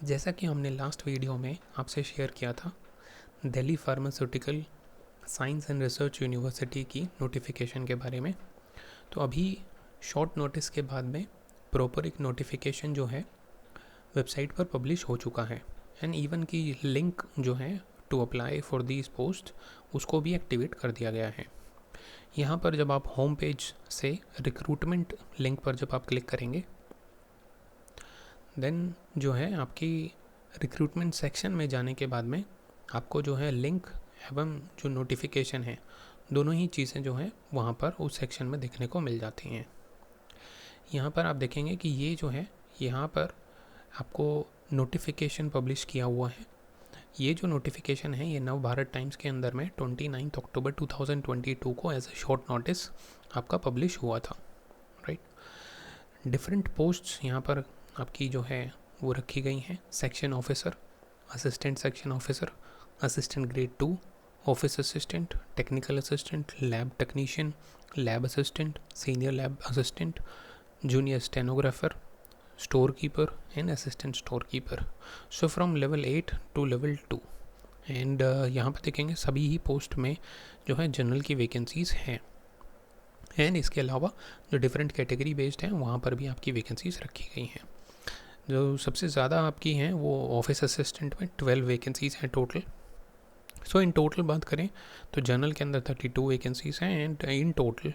जैसा कि हमने लास्ट वीडियो में आपसे शेयर किया था, Delhi pharmaceutical science and research university की नोटिफिकेशन के बारे में। तो अभी शॉर्ट नोटिस के बाद में प्रॉपर एक नोटिफिकेशन जो है वेबसाइट पर पब्लिश हो चुका है, एंड इवन की लिंक जो है to apply for these post उसको भी एक्टिवेट कर दिया गया है। यहाँ पर जब आप होम पेज से रिक्रूटमेंट लिंक पर जब आप क्लिक करेंगे, देन जो है आपकी रिक्रूटमेंट सेक्शन में जाने के बाद में आपको जो है लिंक एवं जो नोटिफिकेशन है, दोनों ही चीज़ें जो है वहाँ पर उस सेक्शन में देखने को मिल जाती हैं। यहाँ पर आप देखेंगे कि ये जो है यहाँ पर आपको नोटिफिकेशन पब्लिश किया हुआ है। ये जो नोटिफिकेशन है ये नव भारत टाइम्स के अंदर में 29 अक्टूबर 2022 को एज ए शॉर्ट नोटिस आपका पब्लिश हुआ था, राइट। डिफरेंट पोस्ट्स यहाँ पर आपकी जो है वो रखी गई हैं। Section officer, assistant section officer, assistant grade 2, office assistant, technical assistant, lab technician, lab assistant, senior lab assistant, junior stenographer, store keeper and assistant store keeper. So from level 8 to level 2। And यहाँ पर देखेंगे सभी ही post में जो है general की vacancies हैं, and इसके अलावा जो डिफरेंट कैटेगरी बेस्ड हैं वहाँ पर भी आपकी वैकेंसीज रखी गई हैं। जो सबसे ज़्यादा आपकी हैं वो ऑफिस असिस्टेंट में 12 वैकेंसीज हैं टोटल। सो इन टोटल बात करें तो जनरल के अंदर 32 वैकेंसीज हैं, and in total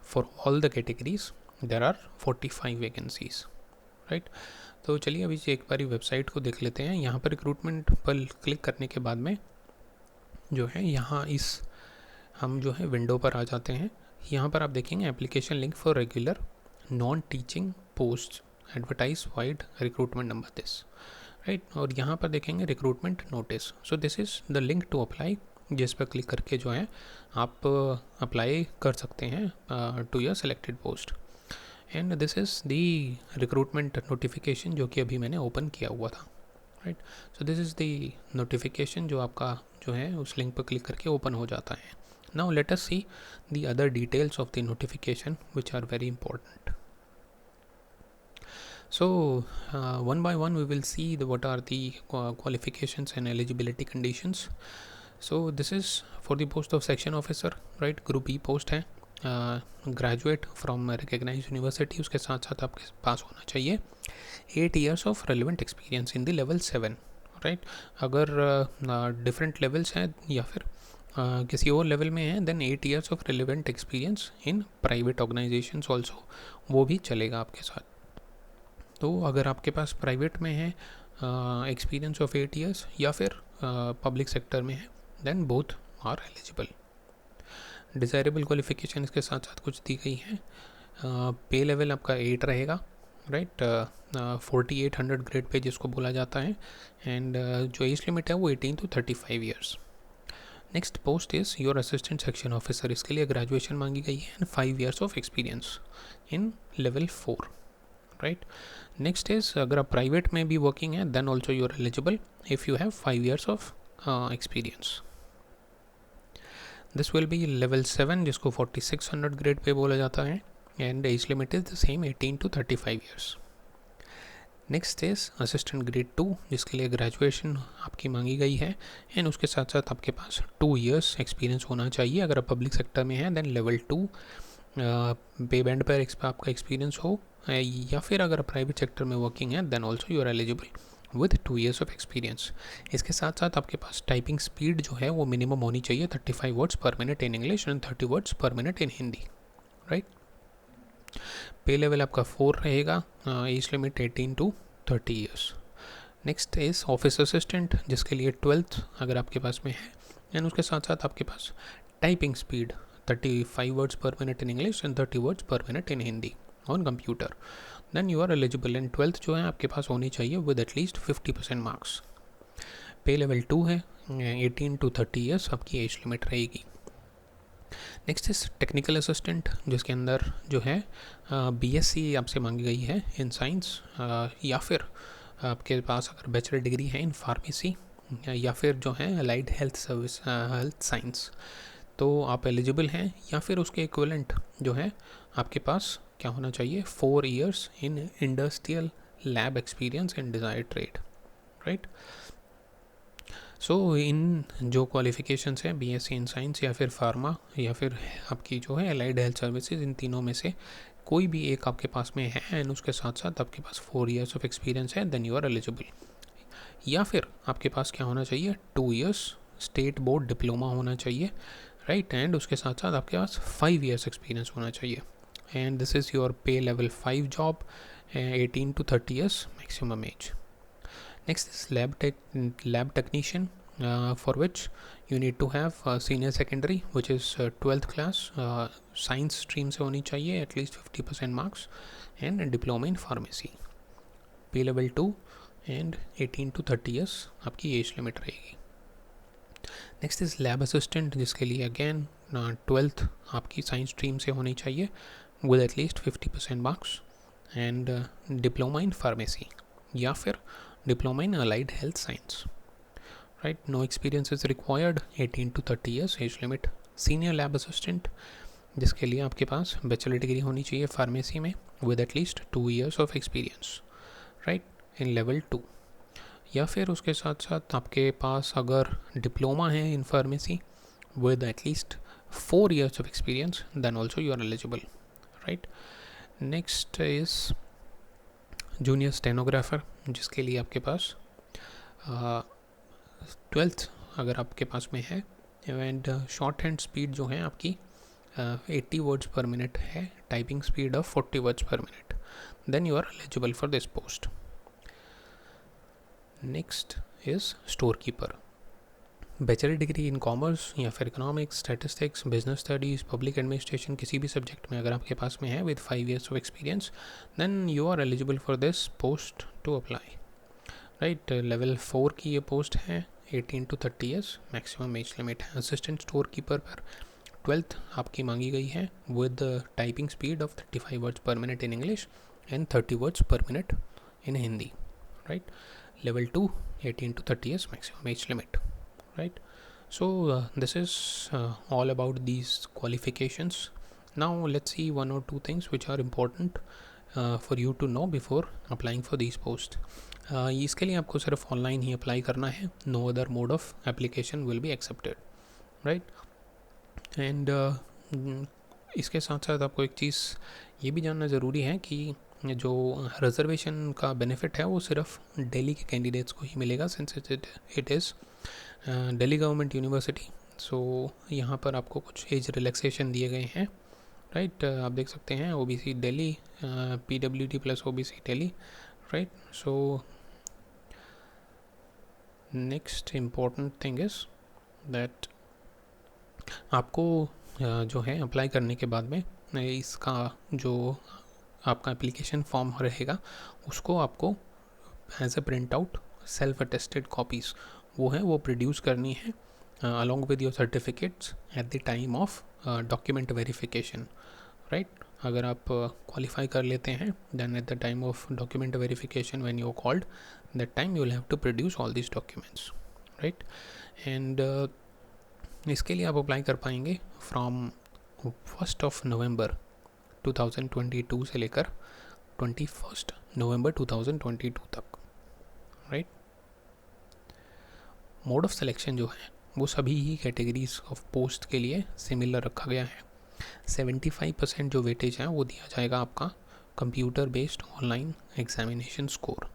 for all the categories there are 45 vacancies, right. तो चलिए अभी एक बार वेबसाइट को देख लेते हैं। यहाँ पर रिक्रूटमेंट पर क्लिक करने के बाद में जो है यहाँ इस हम जो है विंडो पर आ जाते हैं। यहाँ पर आप देखेंगे application link for regular non teaching post advertise wide recruitment number this, right. और यहाँ पर देखेंगे recruitment notice. So this is the link to apply, जिस पर क्लिक करके जो है आप अप्लाई कर सकते हैं to your selected post. And this is the recruitment notification जो कि अभी मैंने ओपन किया हुआ था, right. So this is the notification जो आपका जो है उस लिंक पर क्लिक करके ओपन हो जाता है। Now let us see the other details of the notification which are very important. So one by one we will see what are the qualifications and eligibility conditions. So this is for the post of section officer, right? Group E post है, graduate from recognized university, उसके साथ साथ आपके पास होना चाहिए 8 years of relevant experience in the level 7, right? अगर different levels हैं या फिर किसी और लेवल में है then 8 years of relevant experience in private organisations also, वो भी चलेगा आपके साथ। तो अगर आपके पास प्राइवेट में है एक्सपीरियंस ऑफ 8 years या फिर पब्लिक सेक्टर में है then both are eligible. Desirable qualification इसके साथ साथ कुछ दी गई है। पे लेवल आपका 8 रहेगा, राइट। 4800 ग्रेड पे जिसको बोला जाता है, एंड जो एज लिमिट है वो 18 to 35 years। Next post is your assistant section officer, इसके लिए ग्रेजुएशन मांगी गई है and 5 years of experience in level 4, right. Next is अगर आप प्राइवेट में भी वर्किंग है then also you are eligible if you have 5 years of experience. This will be level 7 जिसको 4600 ग्रेड पे बोला जाता है, and age limit is the same 18 to 35 years। Next is assistant grade 2 जिसके लिए graduation आपकी मांगी गई है, एंड उसके साथ साथ आपके पास 2 years एक्सपीरियंस होना चाहिए। अगर आप पब्लिक सेक्टर में हैं देन लेवल 2 पे बैंड पर आपका एक्सपीरियंस हो, या फिर अगर प्राइवेट सेक्टर में वर्किंग है then also you are eligible with 2 years of experience. इसके साथ साथ आपके पास टाइपिंग स्पीड जो है वो मिनिमम होनी चाहिए 35 words per minute in English and 30 words per minute in Hindi, right. पे लेवल आपका 4 रहेगा, age limit 18 to 30 years। Next is office assistant जिसके लिए 12th अगर आपके पास में है, एंड उसके साथ साथ आपके पास typing speed 35 words per minute in English and 30 words per minute in Hindi on computer, then you are eligible. And 12th जो है आपके पास होनी चाहिए with at least 50% marks. Pay level 2 है, 18 to 30 years आपकी एज लिमिट रहेगी। नेक्स्ट इज टेक्निकल असिस्टेंट जिसके अंदर जो है BSc आपसे मांगी गई है इन साइंस, या फिर आपके पास अगर बैचलर डिग्री है इन फार्मेसी या फिर जो है अलाइड हेल्थ साइंस, तो आप एलिजिबल हैं। या फिर उसके इक्विवेलेंट जो है आपके पास क्या होना चाहिए 4 years in industrial lab experience and desired trade, right? सो इन जो क्वालिफिकेशंस हैं बीएससी इन साइंस या फिर फार्मा या फिर आपकी जो है एलाइड हेल्थ सर्विसेज, इन तीनों में से कोई भी एक आपके पास में है एंड उसके साथ साथ आपके पास 4 years ऑफ एक्सपीरियंस है, देन यू आर एलिजिबल। या फिर आपके पास क्या होना चाहिए, 2 years स्टेट बोर्ड डिप्लोमा होना चाहिए, राइट, एंड उसके साथ साथ आपके पास 5 years एक्सपीरियंस होना चाहिए, एंड दिस इज़ योर पे level 5 job, 18 to 30 years maximum as. Next is lab technician, for which you need to have senior secondary, which is 12th class, science stream से होनी चाहिए, at least 50% marks, and diploma in pharmacy, P level 2 and 18 to 30 years आपकी age limit रहेगी। Next is lab assistant, जिसके लिए again 12th आपकी science stream से होनी चाहिए with at least 50% marks, and diploma in pharmacy या फिर diploma in allied health science, right. No experience is required, 18 to 30 years age limit. Senior lab assistant, जिसके लिए आपके पास बैचलर डिग्री होनी चाहिए फार्मेसी में with at least 2 years of experience, right, in level 2। या फिर उसके साथ साथ आपके पास अगर डिप्लोमा है in pharmacy with at least 4 years of experience, then also you are eligible, right. Next is junior stenographer, जिसके लिए आपके पास 12th अगर आपके पास में है, एंड शॉर्ट हैंड स्पीड जो है आपकी 80 words per minute है, typing speed of 40 words per minute, then you are eligible for this post. Next is store keeper, bachelor degree in commerce या फिर economics, statistics, business studies, public administration, किसी भी subject में अगर आपके पास में है with 5 years of experience, then you are eligible for this post to apply, right. Level 4 की ये पोस्ट है, 18 to 30 years maximum age limit है। असिस्टेंट स्टोर कीपर पर 12th आपकी मांगी गई है with typing speed of 35 words per minute in English and 30 words per minute in Hindi, right. Level 2, 18 to 30 years maximum age limit, right? So this is all about these qualifications. Now let's see one or two things which are important for you to know before applying for these posts. इसके लिए आपको सिर्फ online ही apply करना है, no other mode of application will be accepted, right? And इसके साथ साथ आपको एक चीज़ ये भी जानना ज़रूरी है कि जो रिजर्वेशन का बेनिफिट है वो सिर्फ दिल्ली के कैंडिडेट्स को ही मिलेगा, since it is Delhi government university. So यहाँ पर आपको कुछ एज रिलैक्सेशन दिए गए हैं, राइट। आप देख सकते हैं OBC Delhi, PWD plus OBC Delhi, right. So next important thing is that आपको जो है अप्लाई करने के बाद में इसका जो आपका एप्लीकेशन फॉर्म रहेगा उसको आपको as a print out self attested copies वो प्रोड्यूस करनी है along with your certificates at the time of document verification, right. अगर आप क्वालिफाई कर लेते हैं then at the time of document verification when you called, that time you will have to produce all this documents, right. And इसके लिए आप apply कर पाएंगे फ्रॉम 1 November 2022 से लेकर 21 November 2022 तक, राइट। मोड ऑफ सिलेक्शन जो है वो सभी ही कैटेगरीज ऑफ पोस्ट के लिए सिमिलर रखा गया है। 75% जो वेटेज है वो दिया जाएगा आपका computer based online examination score,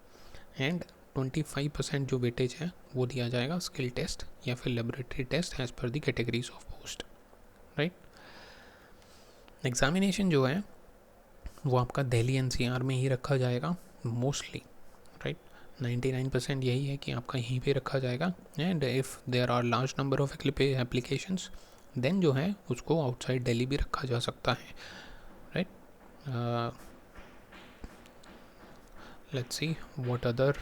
and 25% जो वेटेज है वो दिया जाएगा स्किल टेस्ट या फिर laboratory test as per the categories of post, right. Examination जो है वो आपका दिल्ली एनसीआर में ही रखा जाएगा मोस्टली, राइट। 99% यही है कि आपका यहीं पे रखा जाएगा, and if there are large number of applications then जो है उसको आउटसाइड दिल्ली भी रखा जा सकता है, right. Let's see what other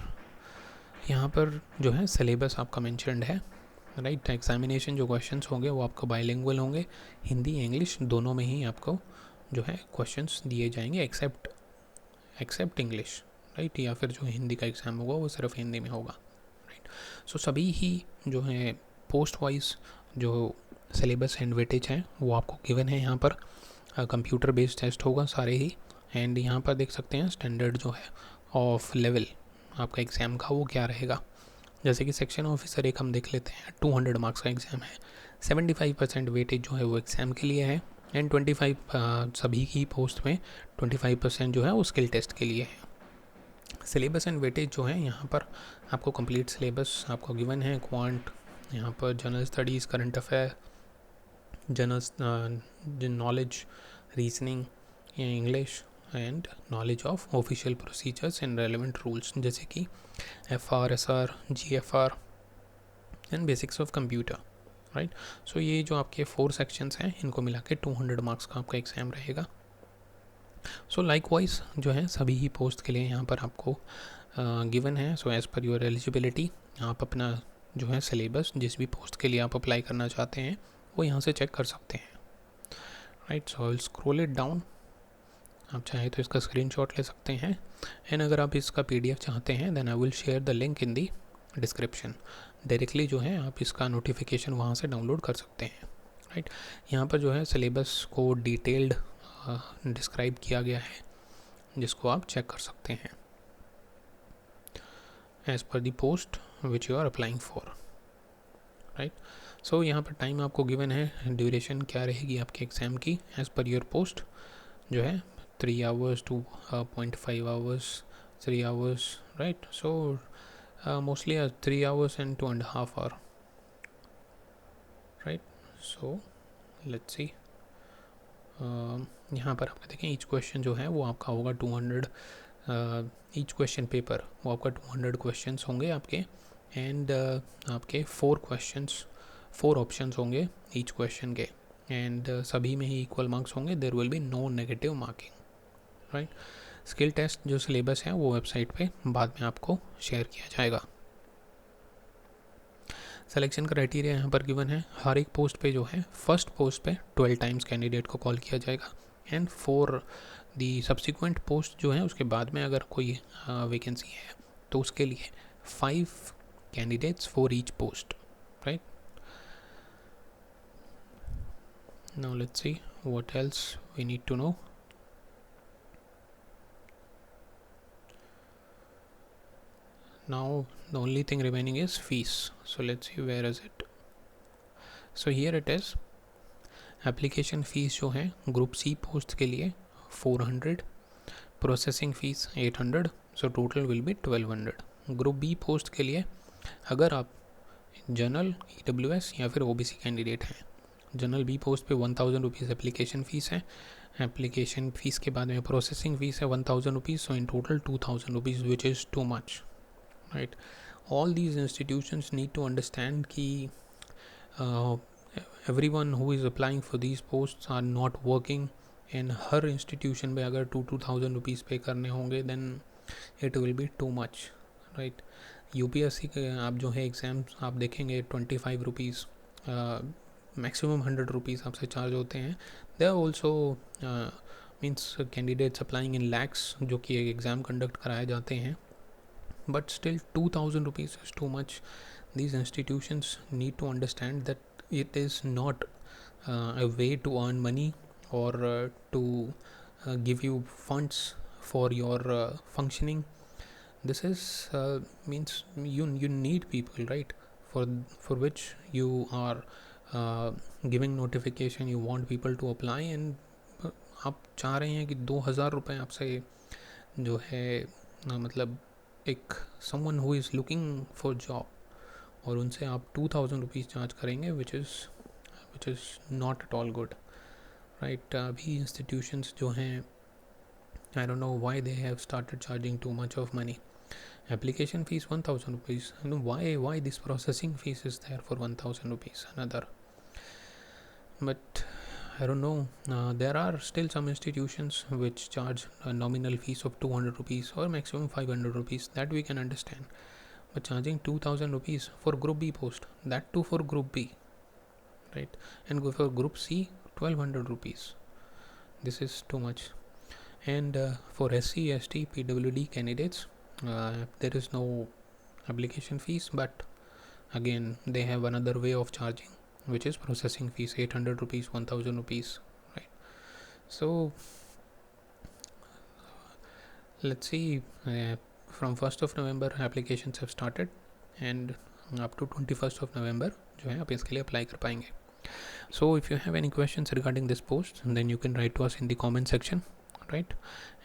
यहाँ पर जो है सिलेबस आपका मेंशन्ड है, राइट। एग्जामिनेशन जो क्वेश्चंस होंगे वो आपको बाइलिंगुअल होंगे, हिंदी इंग्लिश दोनों में ही आपको जो है क्वेश्चंस दिए जाएंगे एक्सेप्ट इंग्लिश, राइट। या फिर जो हिंदी का एग्ज़ाम होगा वो सिर्फ हिंदी में होगा, राइट। सो सभी ही जो है पोस्ट वाइज जो सिलेबस एंड वेटेज हैं वो आपको गिवन है यहाँ पर। कंप्यूटर बेस्ड टेस्ट होगा सारे ही, एंड यहाँ पर देख सकते हैं स्टैंडर्ड जो है ऑफ लेवल आपका एग्ज़ाम का वो क्या रहेगा। जैसे कि सेक्शन ऑफिसर एक हम देख लेते हैं, 200 मार्क्स का एग्ज़ाम है, 75% वेटेज जो है वो एग्ज़ाम के लिए है, एंड 25 सभी की पोस्ट में 25% जो है वो स्किल टेस्ट के लिए है। सिलेबस एंड वेटेज जो है यहाँ पर आपको कंप्लीट सिलेबस आपको गिवन है। क्वांट, यहाँ पर general studies, current affair, general knowledge, reasoning या English, and knowledge of official procedures and relevant rules जैसे कि FR, SR, GFR and basics of computer, right. So ये जो आपके 4 सेक्शंस हैं इनको मिला के 200 मार्क्स का आपका एग्ज़ाम रहेगा। सो लाइकवाइज जो है सभी ही पोस्ट के लिए यहाँ पर आपको गिवन है। So as per your eligibility आप अपना जो है सिलेबस जिस भी पोस्ट के लिए आप अप्लाई करना चाहते हैं वो यहाँ से चेक कर सकते हैं, right. So I will scroll it down. आप चाहे तो इसका स्क्रीनशॉट ले सकते हैं, एंड अगर आप इसका PDF चाहते हैं then I will share the link in the description. Directly जो है आप इसका नोटिफिकेशन वहाँ से डाउनलोड कर सकते हैं, राइट। यहाँ पर जो है सिलेबस को डिटेल्ड डिस्क्राइब किया गया है जिसको आप चेक कर सकते हैं as per the post which you are applying for, right. So यहाँ पर टाइम आपको गिवन है, ड्यूरेशन क्या रहेगी आपके एग्ज़ाम की एज पर योर पोस्ट जो है 3 hours, 2.5 hours, 3 hours, right? So mostly 3 hours and 2.5 hour, right? So let's see. यहाँ पर आपका देखें ईच क्वेश्चन जो है वो आपका होगा 200, ईच क्वेश्चन पेपर वो आपका 200 क्वेश्चंस होंगे आपके, एंड आपके 4 ऑप्शंस होंगे ईच क्वेश्चन के, एंड सभी में ही इक्वल मार्क्स होंगे। There will be no negative marking, right. Skill test जो सिलेबस है वो वेबसाइट पे बाद में आपको शेयर किया जाएगा। सिलेक्शन क्राइटेरिया यहाँ पर गिवन है। हर एक पोस्ट पे जो है फर्स्ट पोस्ट पे 12 टाइम्स कैंडिडेट को कॉल किया जाएगा, and for the subsequent post जो है उसके बाद में अगर कोई वैकेंसी है तो उसके लिए 5 candidates for each post, right. Now let's see what else we need to know. Now the only thing remaining is fees. So let's see where is it. So here it is. Application fees जो है group C post के लिए 400, processing fees 800, so total will be 1200। Group B post के लिए अगर आप general, EWS या फिर OBC कैंडिडेट हैं, जनरल B पोस्ट पे 1000 रुपीज़ एप्लीकेशन फ़ीस है। एप्लीकेशन फ़ीस के बाद में प्रोसेसिंग फ़ीस है 1000 rupees, so in total 2000 rupees which is too much, right? All these institutions need to understand कि everyone who is applying for these posts are not working, and her institution पे अगर 2,000 rupees पे करने होंगे then it will be too much, right? UPSC के आप जो है एग्ज़ाम्स आप देखेंगे 25 रुपीज़, मैक्सिमम 100 रुपीज़ आपसे चार्ज होते हैं। They are also means candidates applying in lakhs जो कि एग्ज़ाम कंडक्ट कराए जाते हैं, but still 2000 rupees is too much. These institutions need to understand that it is not a way to earn money or to give you funds for your functioning. This is means you need people, right, for which you are giving notification, you want people to apply, and आप चाह रहे हैं कि 2000 रुपये आपसे जो है मतलब एक someone who is looking for job, और उनसे आप 2000 रुपीज़ चार्ज करेंगे which is not at all good, right. अभी इंस्टीट्यूशंस जो हैं I don't know why they have started charging too much of money. Application fees 1000 rupees, why this processing fees is there for 1000 rupees another, but I don't know. There are still some institutions which charge a nominal fees of 200 rupees or maximum 500 rupees. That we can understand. But charging 2000 rupees for Group B post, that too for Group B, right? And go for Group C, 1200 rupees. This is too much. And for SC, ST, PWD candidates, there is no application fees, but again they have another way of charging, which is processing fees, 800 rupees, 1000 rupees, right? So let's see, from 1st of November applications have started and up to 21st of November जो है आप इसके लिए apply कर पाएंगे. So if you have any questions regarding this post, then you can write to us in the comment section, right?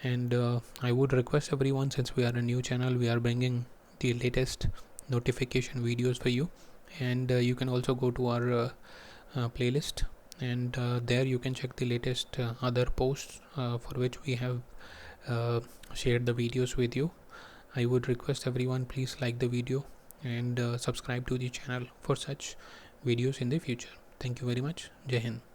And I would request everyone, since we are a new channel, we are bringing the latest notification videos for you, and you can also go to our playlist, and there you can check the latest other posts for which we have shared the videos with you. I would request everyone, please like the video and subscribe to the channel for such videos in the future. Thank you very much. Jai Hind.